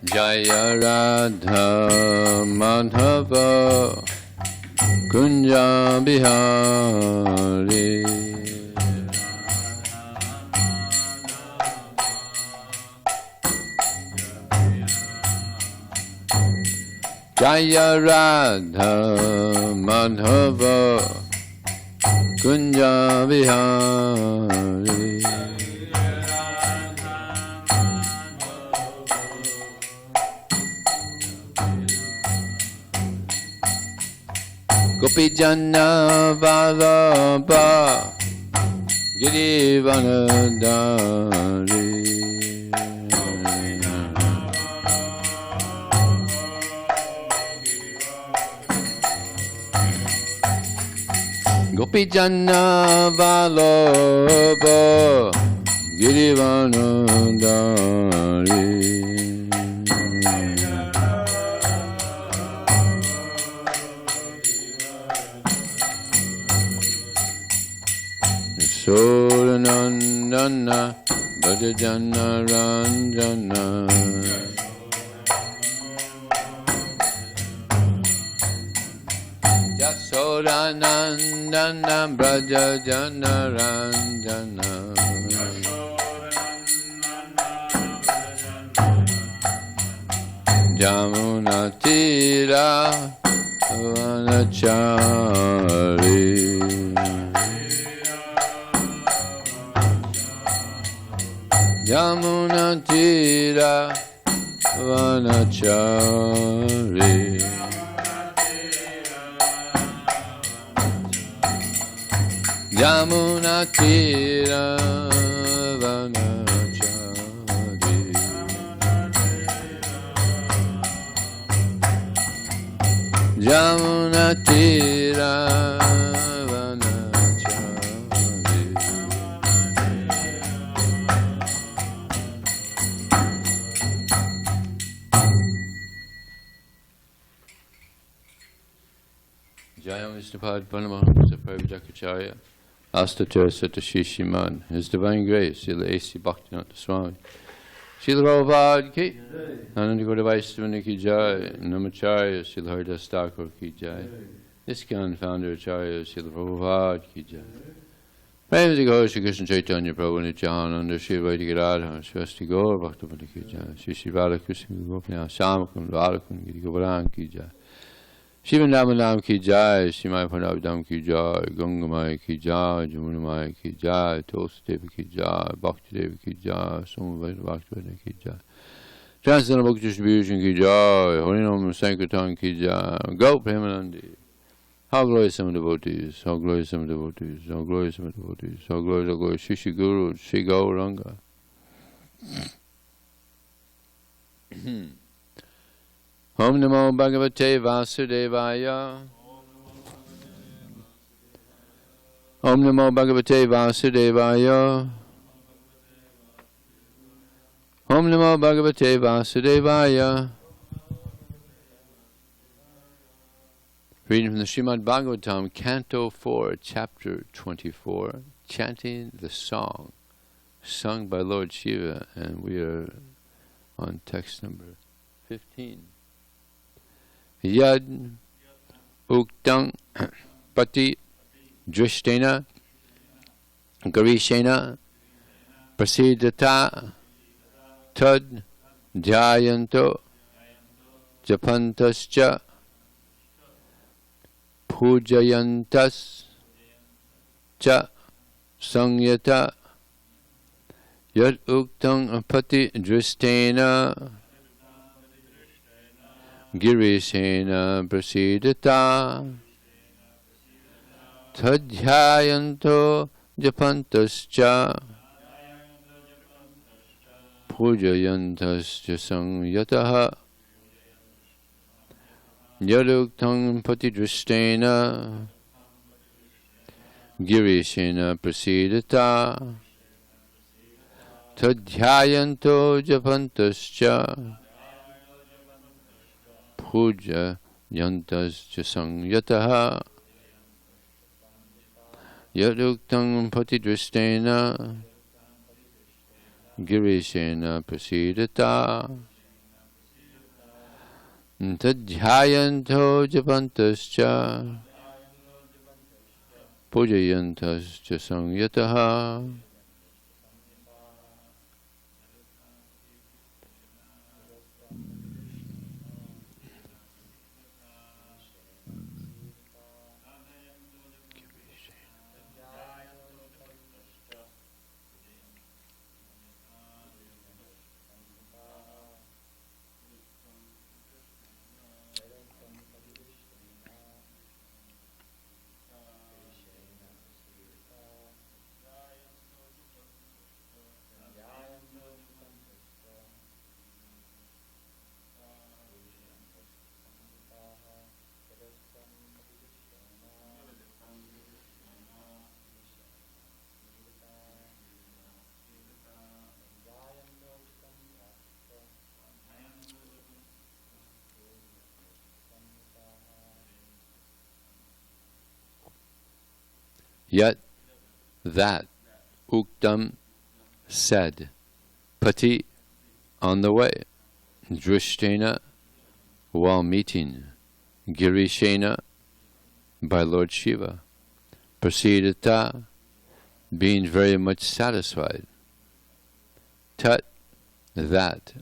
Jaya Radha Madhava Kunja Bihari Jaya Radha Madhava Kunja Bihari Gopi Jana Vallabha Girivanadari Gopi Jana Vallabha Girivanadari Soranandana Bhajajana Ranjana Jasodanandana Bhajajana Ranjana Jamuna Tira Vanachari Yamuna Tira Vanachari Yamuna Tira Vanachari Yamuna Tira Jayam Vishnupad Paramahamsa Parivjakacharya Astatur Satashishiman His Divine Grace Srila A.C. Bhaktivinoda Swami Srila Prabhupada Ki Ananda Gaura Vaishnava Ki Jai Namacharya Srila Haridas Thakur Ki Jai ISKCON Founder Acharya Srila Prabhupada Ki Jai Prem Ji Gaur Shri Krishna Chaitanya Prabhu Nityananda Shri Vaidika Radha Shri Gaur Bhaktivinoda Ki Jai Shri Radha Krishna Gopinath Shamakam Radhakam Giri Govardhan Ki Jai Shiva Namanam Ki Jai, Shimai Pranabdam Ki Jai, Gangamai Ki Jai, Jamunamai Ki Jai, Tosadevi Ki Jai, Bhakti Devi Ki Jai, Somavada Bhakti Ki Jai, Transcendental Book Distribution Ki Jai, Harinam Sankirtan Ki Jai, Go Premanandi. How glorious some devotees, how glorious some devotees, how glorious some devotees, how glorious Shishi Guru, Shri Gauranga. Om Namo Bhagavate Vasudevaya. Om Namo Bhagavate Vasudevaya. Om Namo Bhagavate Vasudevaya. Reading from the srimadbhagavatam, Canto 4, Chapter 24, Chanting the Song, sung by Lord Shiva, and we are on text number 15. Yad uktang pati drishtena garishena prasidata tad dhyayanto japantascha pujayantas cha sangyata yad uktang pati drishtena girishena prasidata tadhyayanto japantascha pujayantascha sangyataha yaduktam patidrishtena girishena prasidata tadhyayanto japantascha puja yantascha sangyataha yaduktam patidrishtena girishena prasidata Tadhyayanto japantascha pujayantascha samyataha Yet that Uktam said, Pati on the way, Drishtena while meeting, Girishena by Lord Shiva, Prasidata being very much satisfied, Tat that,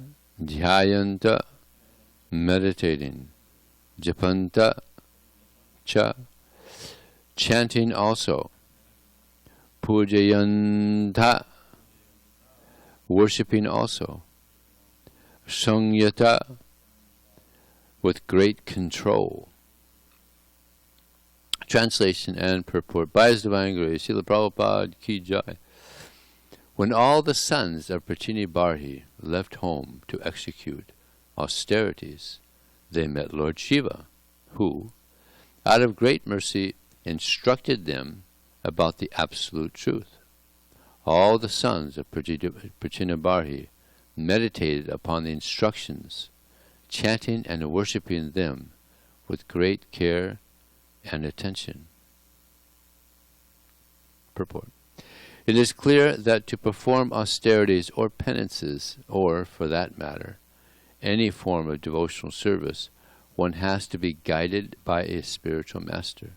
Dhyayanta meditating, Japanta cha chanting also, Pujayanta worshipping also, Sangyata with great control. Translation and purport. By His Divine Grace, Srila Prabhupada Ki Jai. When all the sons of Prachini Barhi left home to execute austerities, they met Lord Shiva, who, out of great mercy, instructed them about the absolute truth. All the sons of Prachina Barhi meditated upon the instructions, chanting and worshipping them with great care and attention. Purport. It is clear that to perform austerities or penances, or, for that matter, any form of devotional service, one has to be guided by a spiritual master.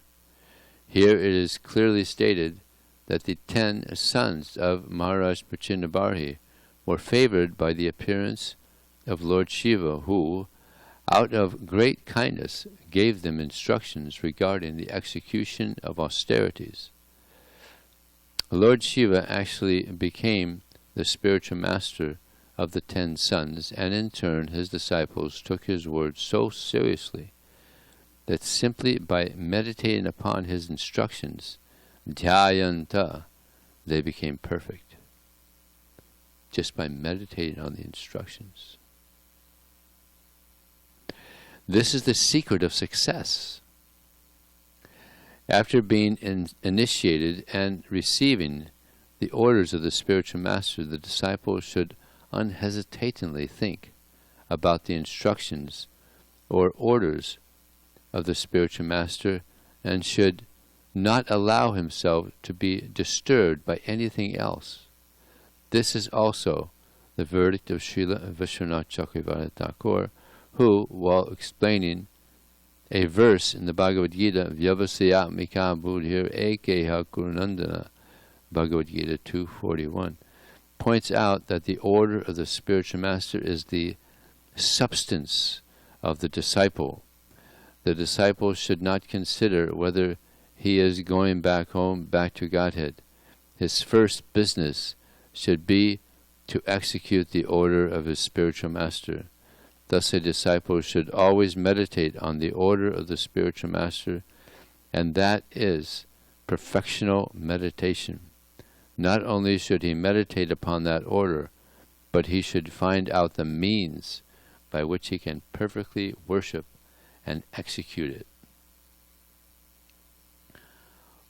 Here it is clearly stated that the 10 sons of Maharaj Prachinabarhi were favored by the appearance of Lord Shiva, who, out of great kindness, gave them instructions regarding the execution of austerities. Lord Shiva actually became the spiritual master of the 10 sons, and in turn his disciples took his words so seriously that simply by meditating upon his instructions, dhyayanta, they became perfect. Just by meditating on the instructions. This is the secret of success. After being initiated and receiving the orders of the spiritual master, the disciple should unhesitatingly think about the instructions or orders of the spiritual master and should not allow himself to be disturbed by anything else. This is also the verdict of Srila Vishwanath Chakravarti Thakur, who, while explaining a verse in the Bhagavad Gita, Vyavasayatmika Buddhir Ekeha Kurunandana, Bhagavad Gita 241, points out that the order of the spiritual master is the substance of the disciple. The disciple should not consider whether he is going back home, back to Godhead. His first business should be to execute the order of his spiritual master. Thus a disciple should always meditate on the order of the spiritual master, and that is perfectional meditation. Not only should he meditate upon that order, but he should find out the means by which he can perfectly worship and execute it.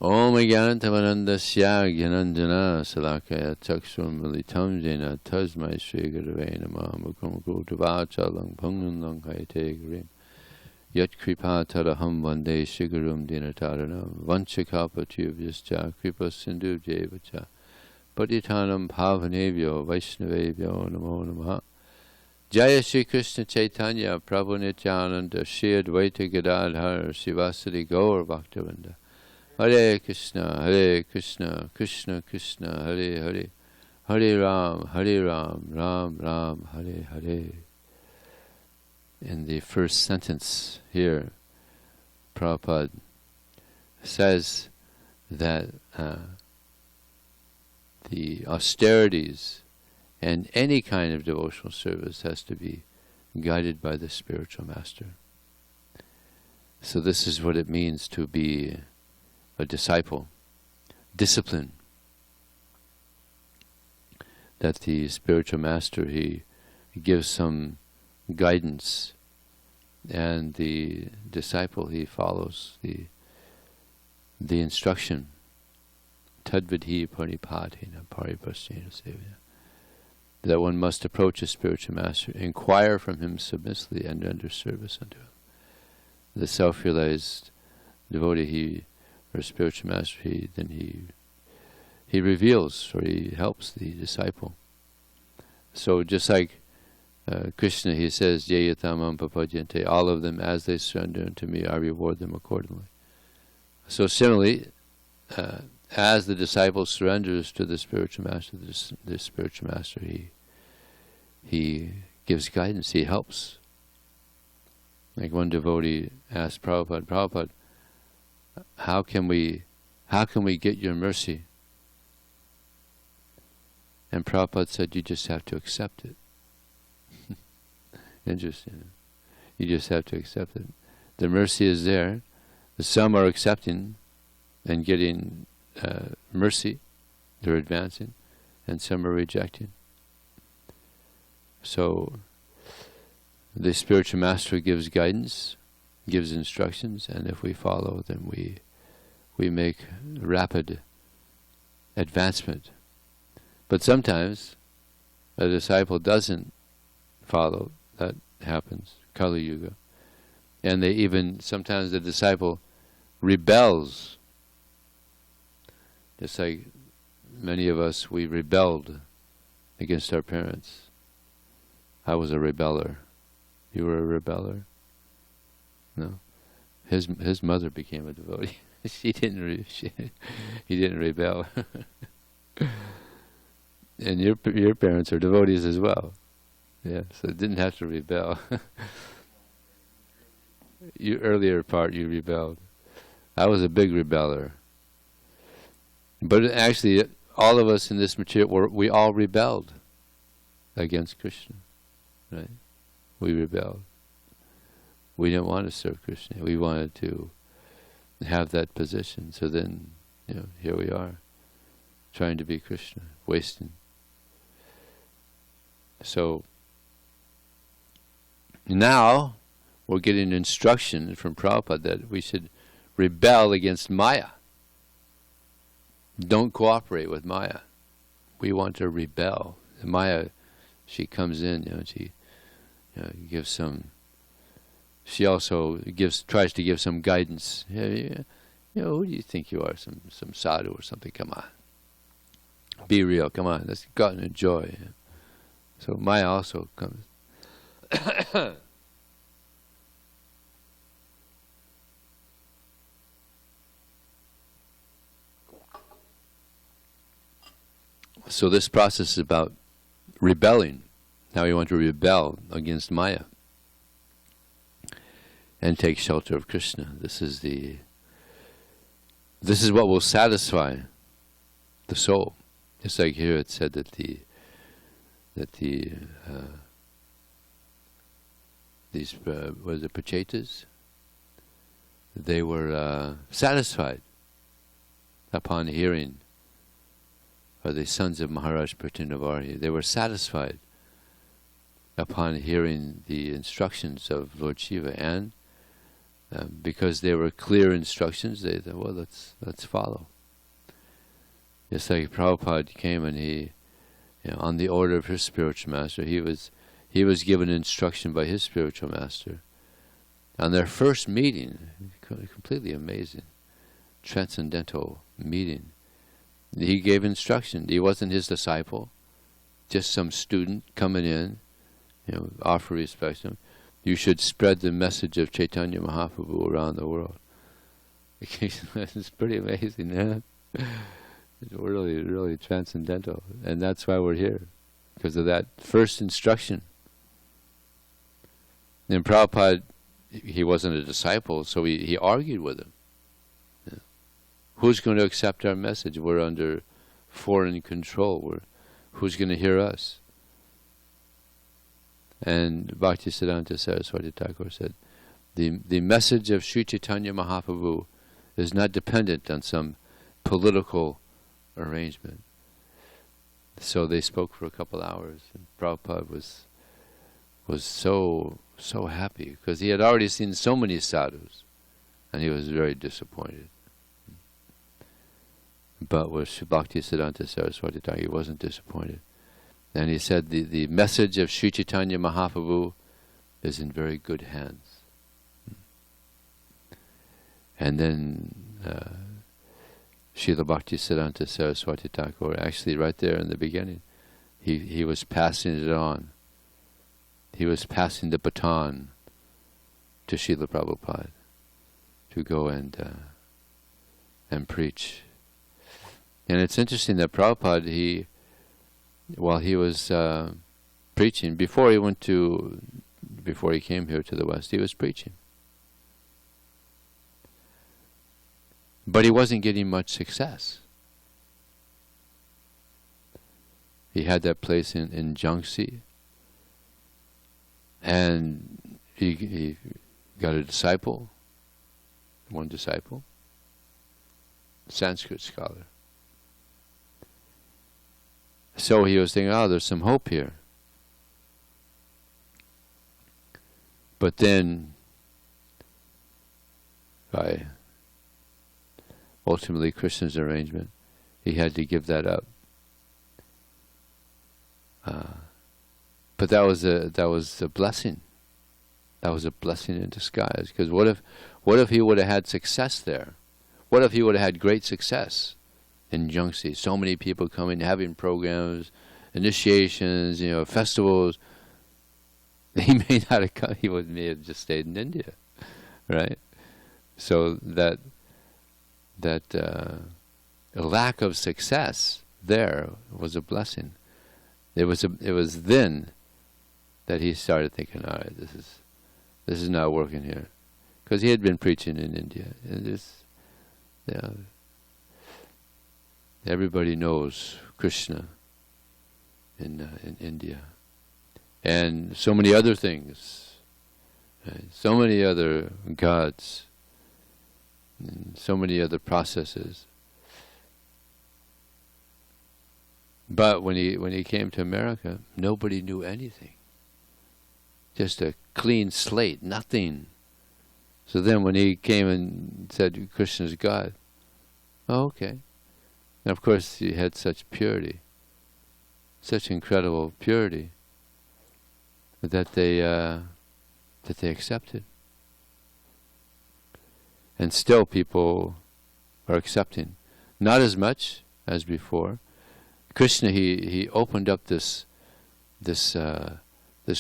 Om Jnanatamannandasya Jnanandjana Salakaya Chakshur Militam Jena Tasmai Sri Gurave Namah Mukam Kutavachalang Pungnang Hayate Grim Yat Kripa Taraham Vande Shigurum Dinataranam Vanchakapatubhyascha Kripa Sindhu Jevacha Patitanam Bhavanebhyo Vaishnavebhyo Namo Namaha Jaya Shri Krishna Chaitanya Prabhu Nityananda Shri Advaita Gadadhar Sivasadi Gaur Bhaktivinoda Hare Krishna Krishna Krishna Hare Hare Hare Ram Ram Ram Hare Hare. In the first sentence here, Prabhupada says that the austerities and any kind of devotional service has to be guided by the spiritual master. So this is what it means to be a disciple. Discipline. That the spiritual master, he gives some guidance, and the disciple, he follows the instruction. Tadvidhi paripadhena paripasena sevya. That one must approach a spiritual master, inquire from him submissively, and render service unto him. The self-realized devotee, or spiritual master, he reveals, or he helps the disciple. So just like Krishna, he says, Yayatamam papadyante, all of them as they surrender unto me, I reward them accordingly. So similarly, as the disciple surrenders to the spiritual master, the spiritual master, he gives guidance, he helps. Like one devotee asked Prabhupada, how can we get your mercy? And Prabhupada said, you just have to accept it. Interesting. You just have to accept it. The mercy is there. Some are accepting and getting mercy, they're advancing, and some are rejecting. So the spiritual master gives guidance, gives instructions, and if we follow, then we make rapid advancement. But sometimes a disciple doesn't follow. That happens, Kali Yuga. And sometimes the disciple rebels. Just like many of us, we rebelled against our parents. I was a rebeller. You were a rebeller? No. His mother became a devotee. He didn't rebel. And your parents are devotees as well. Yeah, so it didn't have to rebel. Earlier part you rebelled. I was a big rebeller. But actually, all of us in this material, we all rebelled against Krishna, right? We rebelled. We didn't want to serve Krishna. We wanted to have that position. So then, here we are, trying to be Krishna, wasting. So now we're getting instruction from Prabhupada that we should rebel against Maya. Don't cooperate with Maya. We want to rebel. Maya, she comes in, she gives some. She also tries to give some guidance. Who do you think you are? Some sadhu or something? Come on, be real. Come on, let's go out and enjoy. So Maya also comes. So this process is about rebelling. How you want to rebel against Maya and take shelter of Krishna. This is what will satisfy the soul. Just like here it said that these Pachetas, they were satisfied upon hearing, or the sons of Maharaj Pratinavari, they were satisfied upon hearing the instructions of Lord Shiva, and because they were clear instructions, they thought, well, let's follow. Just like Prabhupada came and he, on the order of his spiritual master, he was given instruction by his spiritual master. On their first meeting, completely amazing, transcendental meeting, he gave instruction. He wasn't his disciple, just some student coming in, offer respect to him. You should spread the message of Chaitanya Mahaprabhu around the world. It's pretty amazing, yeah? It's really, really transcendental. And that's why we're here, because of that first instruction. And Prabhupada, he wasn't a disciple, so he argued with him. Yeah. Who's going to accept our message? We're under foreign control. Who's going to hear us? And Bhaktisiddhanta Saraswati Thakur said, the message of Sri Chaitanya Mahaprabhu is not dependent on some political arrangement. So they spoke for a couple hours, and Prabhupada was so happy, because he had already seen so many sadhus, and he was very disappointed. But with Bhaktisiddhanta Saraswati Thakur, he wasn't disappointed. And he said the message of Sri Chaitanya Mahaprabhu is in very good hands. And then Srila Bhaktisiddhanta Saraswati Thakur, actually right there in the beginning, he was passing it on. He was passing the baton to Srila Prabhupada to go and preach. And it's interesting that Prabhupada, while he was preaching, before he came here to the West, he was preaching. But he wasn't getting much success. He had that place in Jhansi, and he got a disciple, one disciple, Sanskrit scholar. So he was thinking, there's some hope here. But then, by ultimately Krishna's arrangement, he had to give that up. But that was a blessing. That was a blessing in disguise. Because what if he would have had success there? What if he would have had great success in Jhansi? So many people coming, having programs, initiations, festivals. He may not have come. He may have just stayed in India, right? So that lack of success there was a blessing. It was then that he started thinking, all right, this is not working here, because he had been preaching in India. Everybody knows Krishna in India, and so many other things, right? So many other gods, and so many other processes. But when he came to America, nobody knew anything. Just a clean slate, nothing. So then when he came and said Krishna's God, okay. And of course he had such purity, such incredible purity, that they accepted. And still people are accepting. Not as much as before. Krishna, he opened up this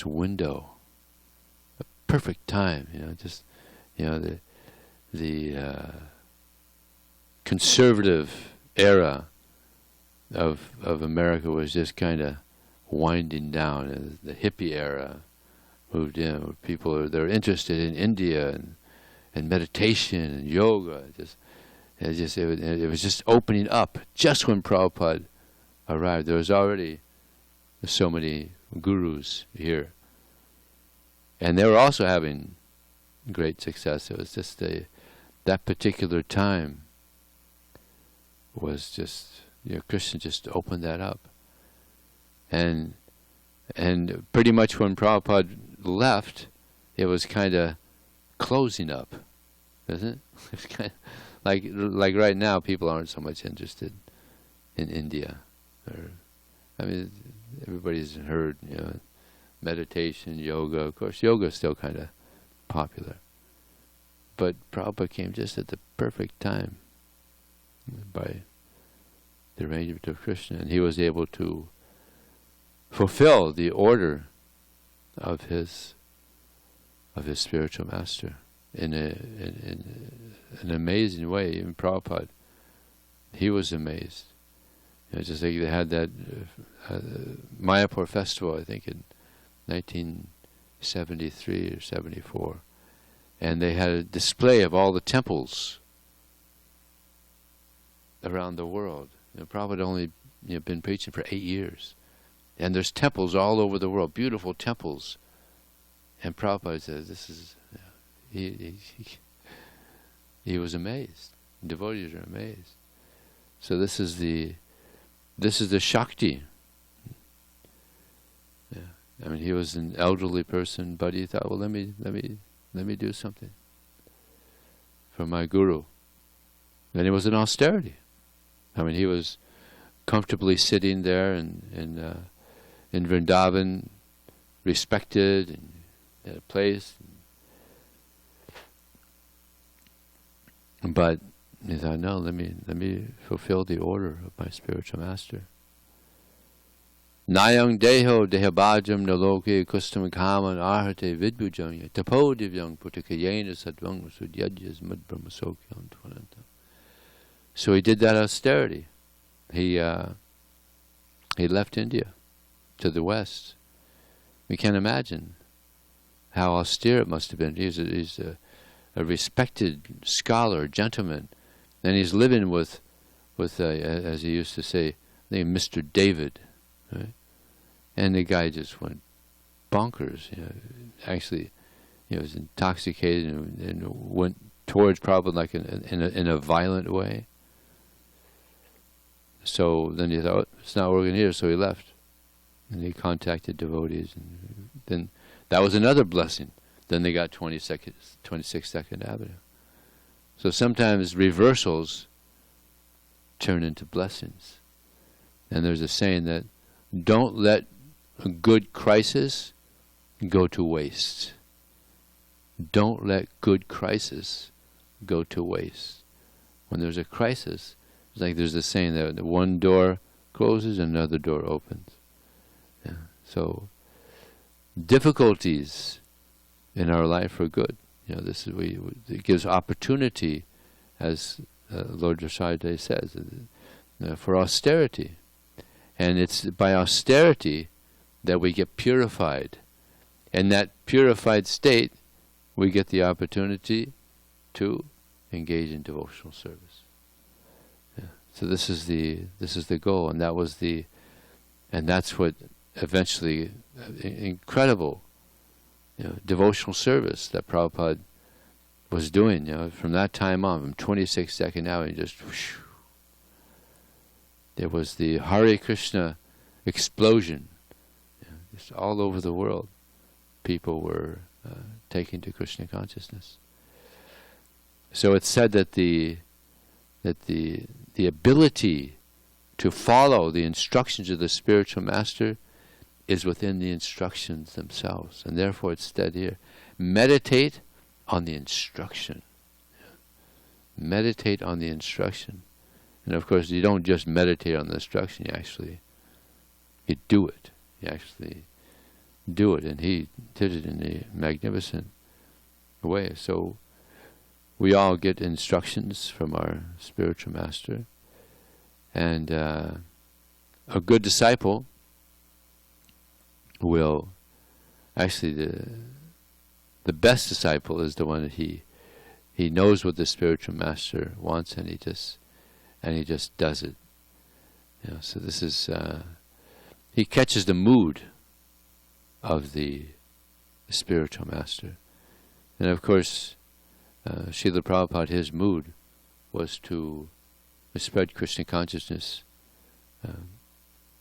window, a perfect time, the conservative era of America was just kind of winding down, and the hippie era moved in, where people they're interested in India and meditation and yoga. It was just opening up just when Prabhupada arrived. There was already so many gurus here, and they were also having great success. It was just that particular time was just, Krishna just opened that up, and pretty much when Prabhupada left, it was kind of closing up, isn't it? It's kind of like right now, people aren't so much interested in India. Everybody's heard, meditation, yoga. Of course, yoga is still kind of popular. But Prabhupada came just at the perfect time by the arrangement of Krishna, and he was able to fulfill the order of his spiritual master in an amazing way. Even Prabhupada, he was amazed. Just like they had that Mayapur festival, I think in 1973 or 74, and they had a display of all the temples around the world. Prabhupada had only been preaching for 8 years, and there's temples all over the world, beautiful temples. And Prabhupada says, "This is," he was amazed. Devotees are amazed. So this is the Shakti. Yeah. I mean, he was an elderly person, but he thought, well, let me do something for my guru. And it was an austerity. I mean, he was comfortably sitting there in Vrindavan, respected and at a place. But he thought, no, let me fulfill the order of my spiritual master. Nayang deho dehabhajam naloke kustam kaman arhate vidbujam tapo divyang putakayena sadvang sudyajyas madbrahmasokyam tvananta. So he did that austerity. He left India to the west. We can't imagine how austere it must have been. He's a respected scholar, gentleman, and he's living with as he used to say, named Mr. David, right? And the guy just went bonkers. Actually, he was intoxicated and went towards Prabhupada like in a violent way. So then he thought, it's not working here, so he left. And he contacted devotees, and then that was another blessing. Then they got 26th Second Avenue. So sometimes reversals turn into blessings. And there's a saying that don't let a good crisis go to waste. Don't let good crisis go to waste. When there's a crisis, it's like there's a saying that one door closes, another door opens. Yeah. So difficulties in our life are good. This is it gives opportunity, as Lord Yashoda says, for austerity, and it's by austerity that we get purified, and that purified state we get the opportunity to engage in devotional service. Yeah. So this is the goal, and that's what eventually incredible devotional service that Prabhupada was doing. From that time on, from 26 second hour, just whoosh, there was the Hare Krishna explosion. Just all over the world, people were taken to Krishna consciousness. So it's said that the ability to follow the instructions of the spiritual master is within the instructions themselves, and therefore it's said here, meditate on the instruction. Meditate on the instruction. And of course you don't just meditate on the instruction, you do it. You actually do it, and he did it in a magnificent way. So we all get instructions from our spiritual master, and a good disciple will actually the best disciple is the one that he knows what the spiritual master wants, and he just does it. So this is he catches the mood of the spiritual master, and of course Srila Prabhupada, his mood was to spread Krishna consciousness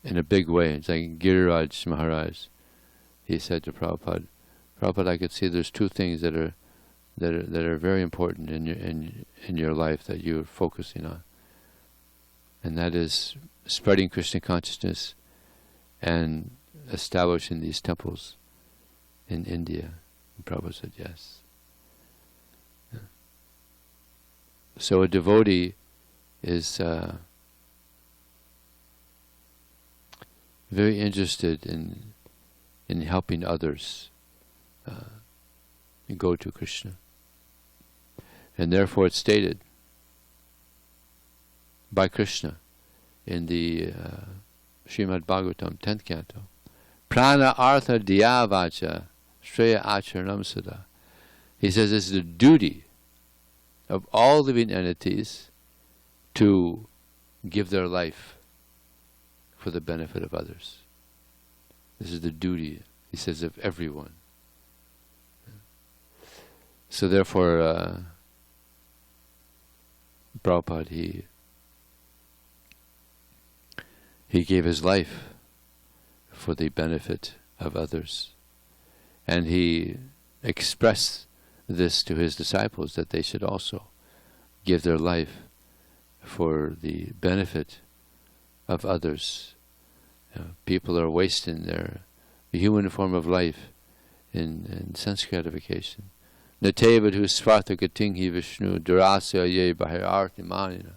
in a big way. It's like Giriraj Maharaj, he said to Prabhupada, I could see there's two things that are very important in your life that you're focusing on, and that is spreading Krishna consciousness and establishing these temples in India. And Prabhupada said yes. Yeah. So a devotee is very interested in in helping others go to Krishna. And therefore it's stated by Krishna in the srimadbhagavatam 10th canto, prana artha dhyavacha shreya acharanam sada. He says it's the duty of all living entities to give their life for the benefit of others. This is the duty, he says, of everyone. So therefore, Prabhupada, he gave his life for the benefit of others. And he expressed this to his disciples, that they should also give their life for the benefit of others. People are wasting their human form of life in sense gratification. Natevadhu svartha gatinghi vishnu durasya ye bahirarthi manina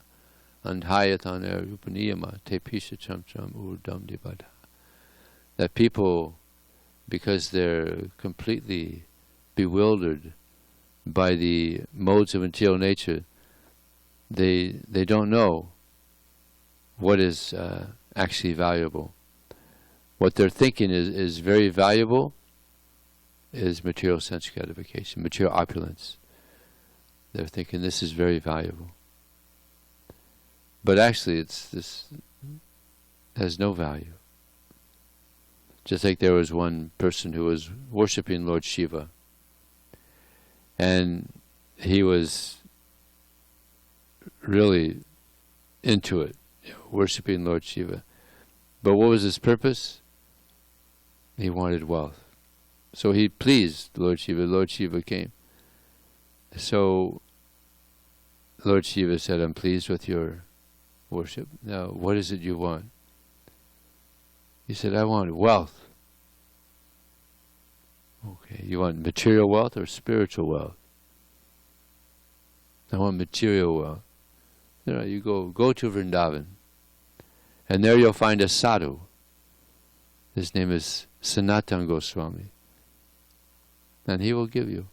andhayatana rupaniyama tepisha chamcham urdam dibada. That people, because they're completely bewildered by the modes of material nature, they don't know what is actually valuable. What they're thinking is very valuable is material sense gratification, material opulence. They're thinking this is very valuable. But actually this has no value. Just like there was one person who was worshipping Lord Shiva, and he was really into it, worshipping Lord Shiva. But what was his purpose? He wanted wealth. So he pleased Lord Shiva. Lord Shiva came. So Lord Shiva said, I'm pleased with your worship. Now, what is it you want? He said, I want wealth. Okay, you want material wealth or spiritual wealth? I want material wealth. You go to Vrindavan, and there you'll find a sadhu. His name is Sanatana Goswami, and he will give you.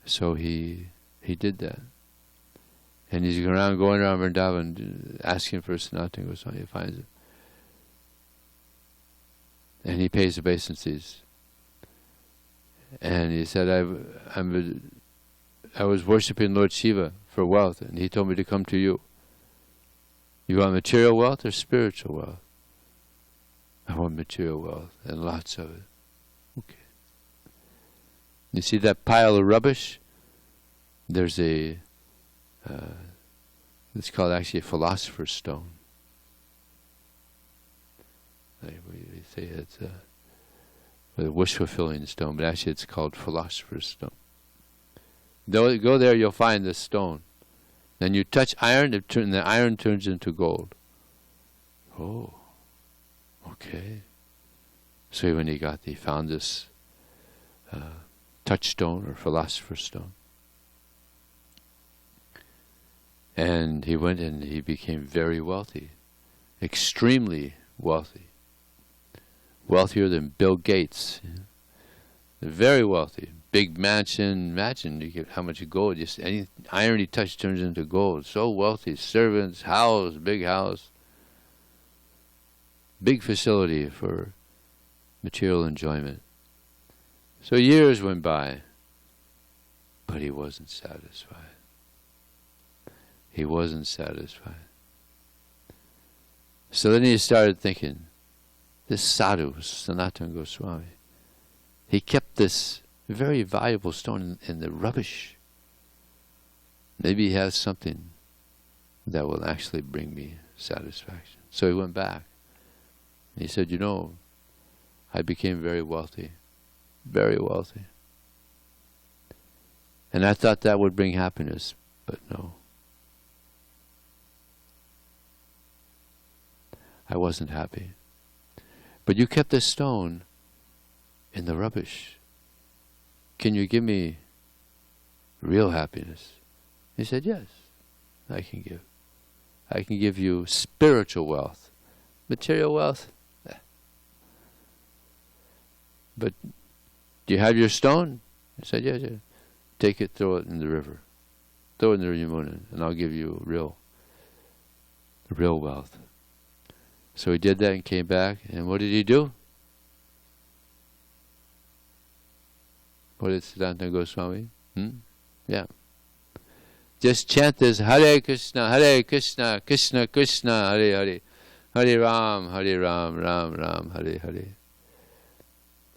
So he did that, and he's going around Vrindavan asking for Sanatana Goswami. He finds it, and he pays the obeisances. And he said, I was worshipping Lord Shiva for wealth, and he told me to come to you. You want material wealth or spiritual wealth? I want material wealth, and lots of it. Okay. You see that pile of rubbish? There's it's called actually a philosopher's stone. We say it's a wish-fulfilling stone, but actually it's called philosopher's stone. Go there, you'll find this stone. Then you touch iron, the iron turns into gold. Oh, okay. So when he found this touchstone or philosopher's stone. And he went and he became very wealthy, extremely wealthy. Wealthier than Bill Gates. Very wealthy. Big mansion. Imagine you get how much gold. Just any iron he touched turns into gold. So wealthy. Servants, house, big house. Big facility for material enjoyment. So years went by, but he wasn't satisfied. He wasn't satisfied. So then he started thinking, this sadhu, Sanatana Goswami, he kept this very valuable stone in the rubbish. Maybe he has something that will actually bring me satisfaction. So he went back. He said, I became very wealthy. Very wealthy. And I thought that would bring happiness, but no. I wasn't happy. But you kept this stone in the rubbish. Can you give me real happiness? He said, yes, I can give. I can give you spiritual wealth. Material wealth, But do you have your stone? He said, yes, yes. Take it, throw it in the river. Throw it in the Yamuna, and I'll give you real wealth. So he did that and came back, and what did he do? What did Siddhanta Goswami? Yeah. Just chant this, Hare Krishna, Krishna Krishna, Hare Hare, Hare Ram, Ram Ram, Hare Hare.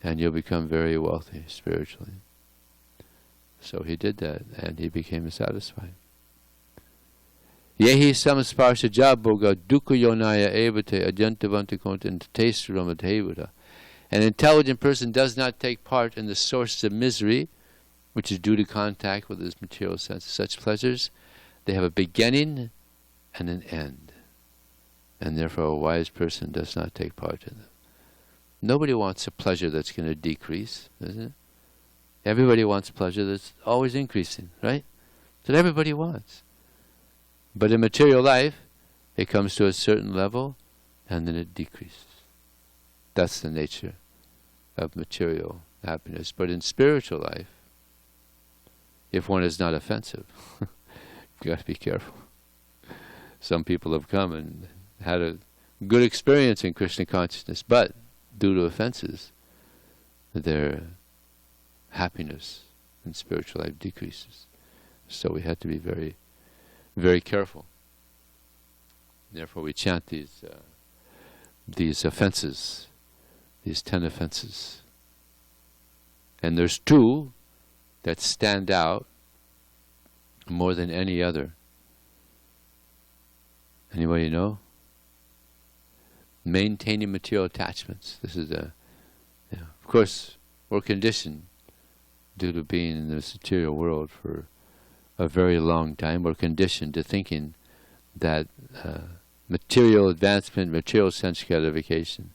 And you'll become very wealthy spiritually. So he did that, and he became satisfied. Yehi samasparsha jabhoga dukkha yonaya evate ajantavanta kontant tesuramadhevada. An intelligent person does not take part in the sources of misery, which is due to contact with his material senses. Such pleasures, they have a beginning and an end. And therefore a wise person does not take part in them. Nobody wants a pleasure that's going to decrease, isn't it? Everybody wants pleasure that's always increasing, right? That's what everybody wants. But in material life, it comes to a certain level, and then it decreases. That's the nature of material happiness. But in spiritual life, if one is not offensive, you've got to be careful. Some people have come and had a good experience in Krishna consciousness, but due to offenses, their happiness in spiritual life decreases. So we have to be very, very careful. Therefore we chant these offenses, these 10 offenses. And there's 2 that stand out more than any other. Anybody know? Maintaining material attachments. This is of course, we're conditioned due to being in this material world for a very long time. We're conditioned to thinking that material advancement, material sense gratification,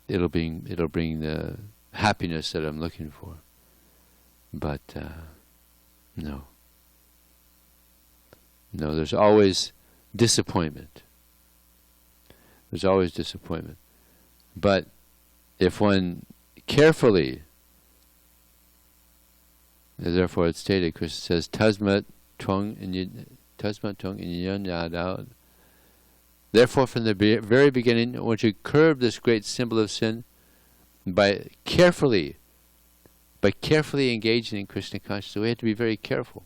it'll bring the happiness that I'm looking for. But no. No, there's always disappointment. There's always disappointment. But if one carefully, therefore it's stated, Krishna says, Tasmat twang inyan yadao. Therefore from the very beginning, one should curb this great symbol of sin by carefully engaging in Krishna consciousness. We have to be very careful.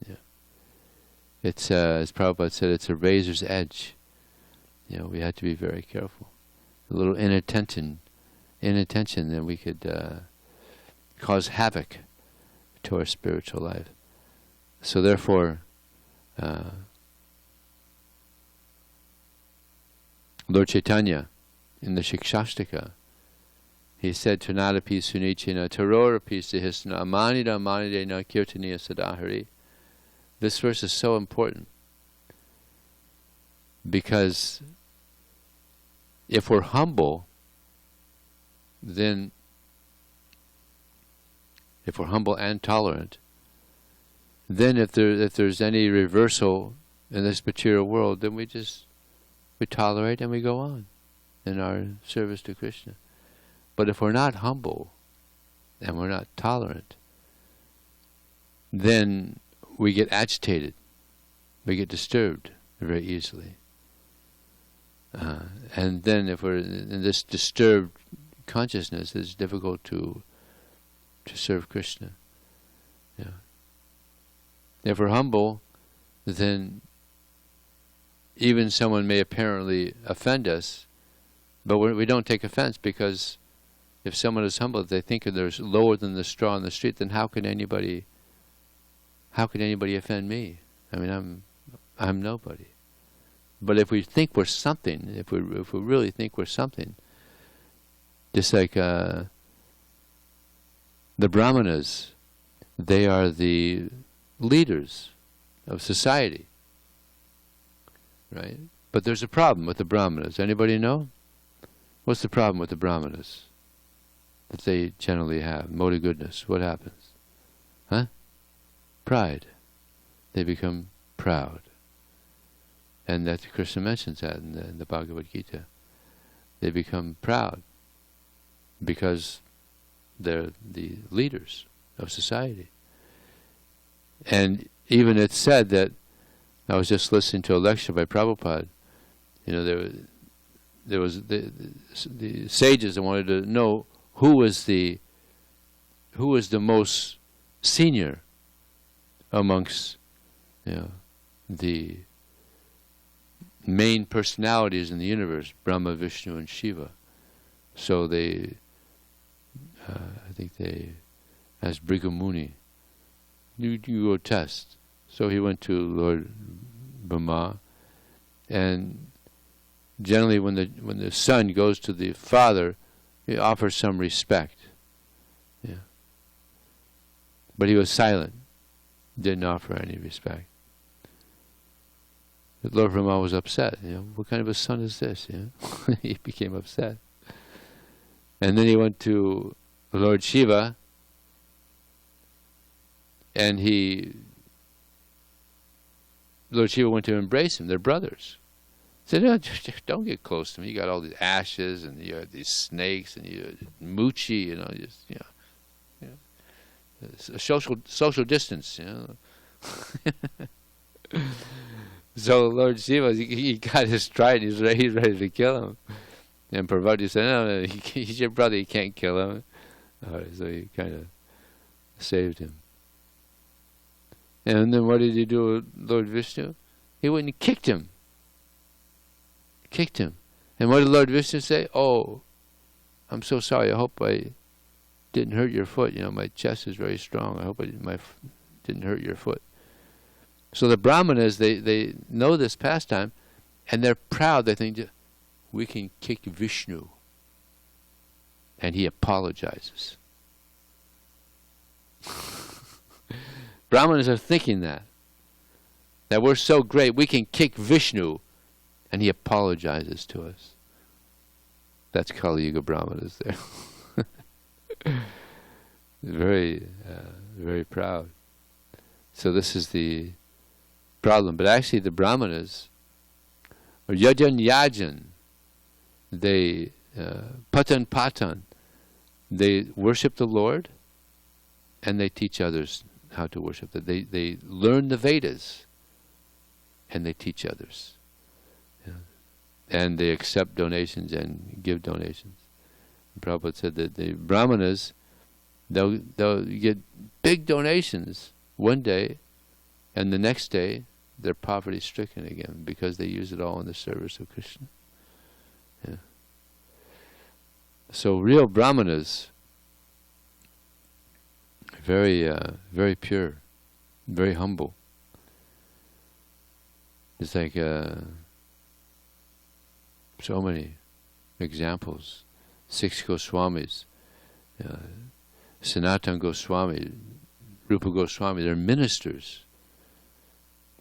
Yeah. It's as Prabhupada said, it's a razor's edge. We have to be very careful. A little inattention, then we could cause havoc to our spiritual life. So therefore, Lord Chaitanya, in the Shikshashtaka, he said, Tanadapi sunichina tarorapi sihisna amanida amanidena kirtaniya sadahari. This verse is so important because if we're humble, then if we're humble and tolerant, then if there's any reversal in this material world, then we tolerate and we go on in our service to Krishna. But if we're not humble and we're not tolerant, then we get agitated, we get disturbed very easily. And then if we're in this disturbed consciousness, it's difficult to serve Krishna. Yeah. If we're humble, then even someone may apparently offend us, but we don't take offense, because if someone is humble, if they think they're lower than the straw on the street, then how could anybody offend me? I mean, I'm nobody. But if we think we're something, if we really think we're something, just like the Brahmanas, they are the leaders of society, right? But there's a problem with the Brahmanas. Anybody know? What's the problem with the Brahmanas that they generally have? Modi goodness. What happens? Huh? Pride. They become proud. And that Krishna mentions that in the Bhagavad Gita. They become proud because they're the leaders of society. And even it's said that, I was just listening to a lecture by Prabhupada, there was the sages that wanted to know who was the most senior amongst the main personalities in the universe, Brahma, Vishnu, and Shiva. So I think they asked Bhrigu Muni, you go test. So he went to Lord Brahma, and generally when the son goes to the father, he offers some respect. Yeah. But he was silent, didn't offer any respect. But Lord Brahma was upset. What kind of a son is this? He became upset. And then he went to Lord Shiva, and Lord Shiva went to embrace him. They're brothers. He said, no, don't get close to me. You got all these ashes, and you have these snakes, and you moochie, a social distance, So Lord Shiva, he got his stride. He's ready to kill him. And Parvati said, no, he's your brother. You can't kill him. So he kind of saved him. And then what did he do with Lord Vishnu? He went and kicked him. And what did Lord Vishnu say? Oh, I'm so sorry. I hope I didn't hurt your foot. My chest is very strong. I hope I didn't hurt your foot. So the Brahmanas, they know this pastime, and they're proud. They think, we can kick Vishnu. And he apologizes. Brahmanas are thinking that we're so great, we can kick Vishnu, and he apologizes to us. That's Kali Yuga Brahmanas there. Very, very proud. So this is the problem. But actually the Brahmanas, or Yajan, they, Patan, they worship the Lord, and they teach others how to worship. They learn the Vedas, and they teach others. And they accept donations and give donations. Prabhupada said that the Brahmanas, they'll get big donations one day, and the next day they're poverty-stricken again because they use it all in the service of Krishna. Yeah. So real Brahmanas, very pure, very humble. It's like so many examples. 6 Goswamis, Sanatana Goswami, Rupa Goswami, they're ministers,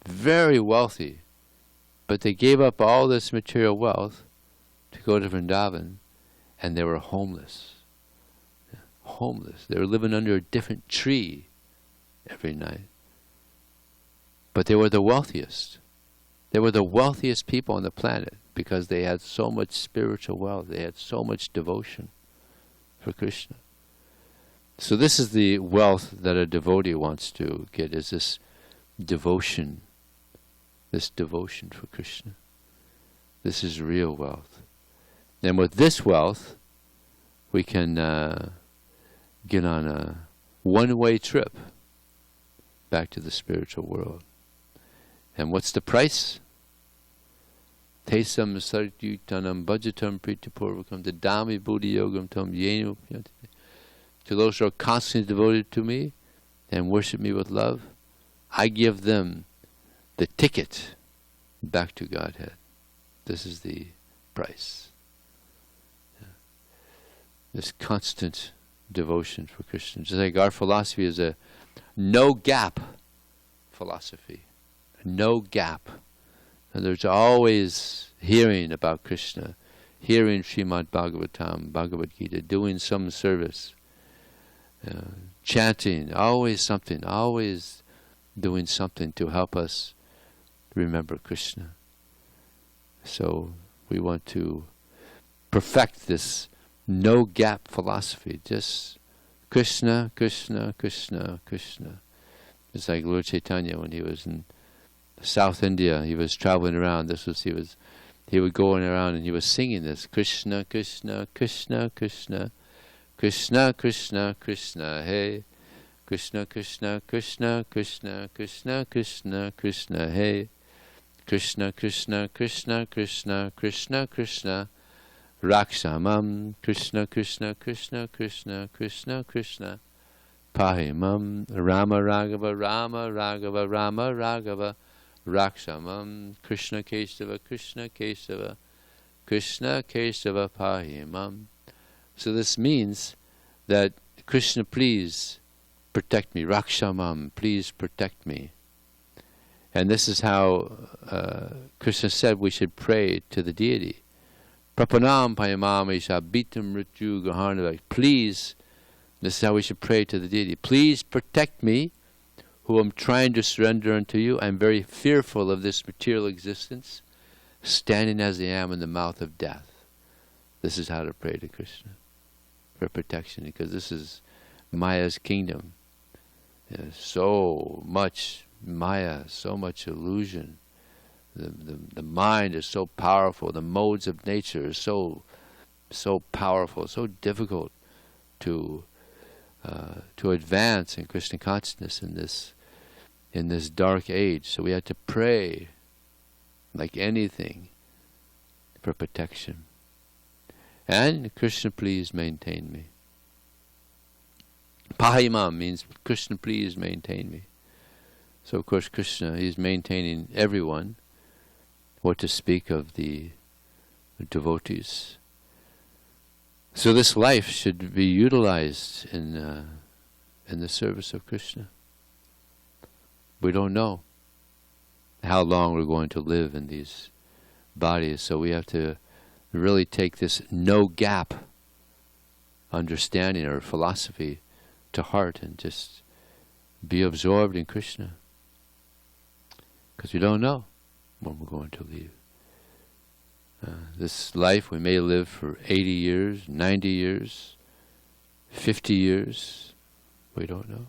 very wealthy, but they gave up all this material wealth to go to Vrindavan, and they were homeless. They were living under a different tree every night. But they were the wealthiest. They were the wealthiest people on the planet because they had so much spiritual wealth. They had so much devotion for Krishna. So this is the wealth that a devotee wants to get, is this devotion for Krishna. This is real wealth. And with this wealth, we can get on a one-way trip back to the spiritual world. And what's the price? Tesam sartyutanam bhajatam pritipurvakam dadami buddhi yogam tam yenu. To those who are constantly devoted to me and worship me with love, I give them the ticket back to Godhead. This is the price. Yeah. This constant devotion for Krishna. Just like our philosophy is a no-gap philosophy. No gap. And there's always hearing about Krishna, hearing srimadbhagavatam, Bhagavad Gita, doing some service, chanting, always something, always doing something to help us remember Krishna. So we want to perfect this no-gap philosophy. Just Krishna, Krishna, Krishna, Krishna. It's like Lord Chaitanya when he was in South India. He was traveling around. He would go around and he was singing this: Krishna, Krishna, Krishna, Krishna, Krishna, Krishna, Krishna, hey. Krishna, Krishna, Krishna, Krishna, Krishna, Krishna, Krishna, hey. Krishna, Krishna, Krishna, Krishna, Krishna, Krishna, Rakshamam. Krishna, Krishna, Krishna, Krishna, Krishna, Krishna, Pahimam. Rama Raghava, Rama Raghava, Rama Raghava, Rakshamam. Krishna Kesava, Krishna Kesava, Krishna Kesava, Pahimam. So this means that Krishna, please protect me. Rakshamam, please protect me. And this is how Krishna said we should pray to the deity. Prapanam payamam isha bitam mrityu gaharnavak. Please, this is how we should pray to the deity. Please protect me, who am trying to surrender unto you. I am very fearful of this material existence, standing as I am in the mouth of death. This is how to pray to Krishna for protection, because this is Maya's kingdom. So much Maya, so much illusion. The mind is so powerful. The modes of nature are so powerful, so difficult to advance in Krishna consciousness in this dark age. So we have to pray like anything for protection. And Krishna, please maintain me. Pahimam means Krishna, please maintain me. So of course Krishna, he's maintaining everyone. What to speak of the devotees. So this life should be utilized in the service of Krishna. We don't know how long we're going to live in these bodies, so we have to really take this no gap understanding or philosophy to heart and just be absorbed in Krishna, because we don't know when we're going to leave. This life we may live for 80 years, 90 years, 50 years. We don't know.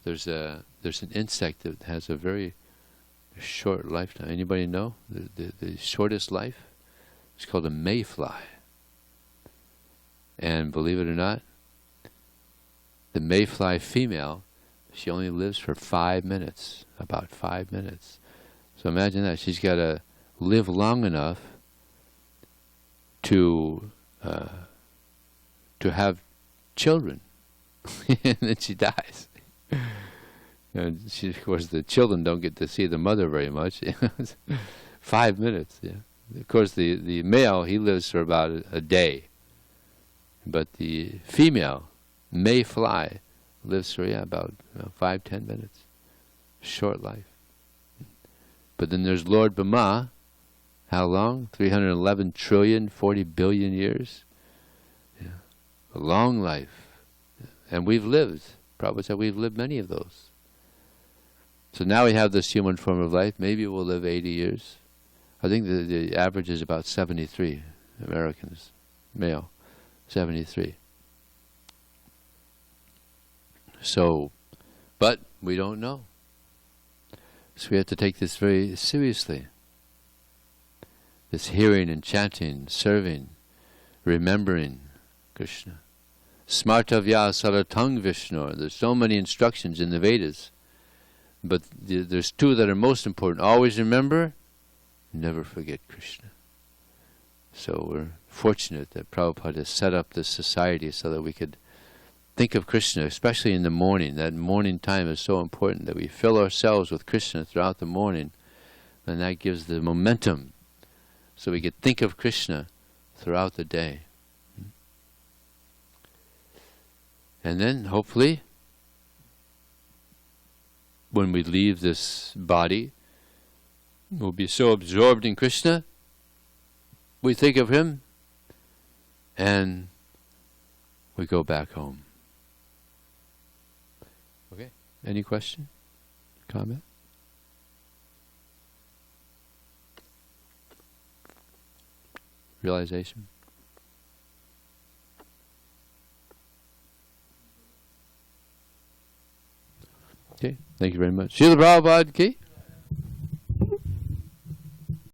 There's an insect that has a very short lifetime. Anybody know the shortest life? It's called a mayfly. And believe it or not, the mayfly female, she only lives for 5 minutes, about 5 minutes. So imagine that. She's got to live long enough to have children. And then she dies. And of course, the children don't get to see the mother very much. 5 minutes, yeah. Of course, the male, he lives for about a day. But the female, mayfly, lives for about 5-10 minutes. Short life. But then there's Lord Brahma. How long? 311 trillion, 40 billion years. Yeah. A long life. And we've lived. Prabhupada said we've lived many of those. So now we have this human form of life. Maybe we'll live 80 years. I think the average is about 73 Americans, male. 73. So, but we don't know. So we have to take this very seriously. This hearing and chanting, serving, remembering Krishna. Smartavya saratang Vishnu. There's so many instructions in the Vedas. But there's two that are most important. Always remember, never forget Krishna. So we're fortunate that Prabhupada has set up this society so that we could think of Krishna, especially in the morning. That morning time is so important, that we fill ourselves with Krishna throughout the morning, and that gives the momentum so we could think of Krishna throughout the day. And then, hopefully, when we leave this body, we'll be so absorbed in Krishna, we think of him, and we go back home. Okay. Any question? Comment? Realization? Okay, thank you very much. Srila Prabhupada ki?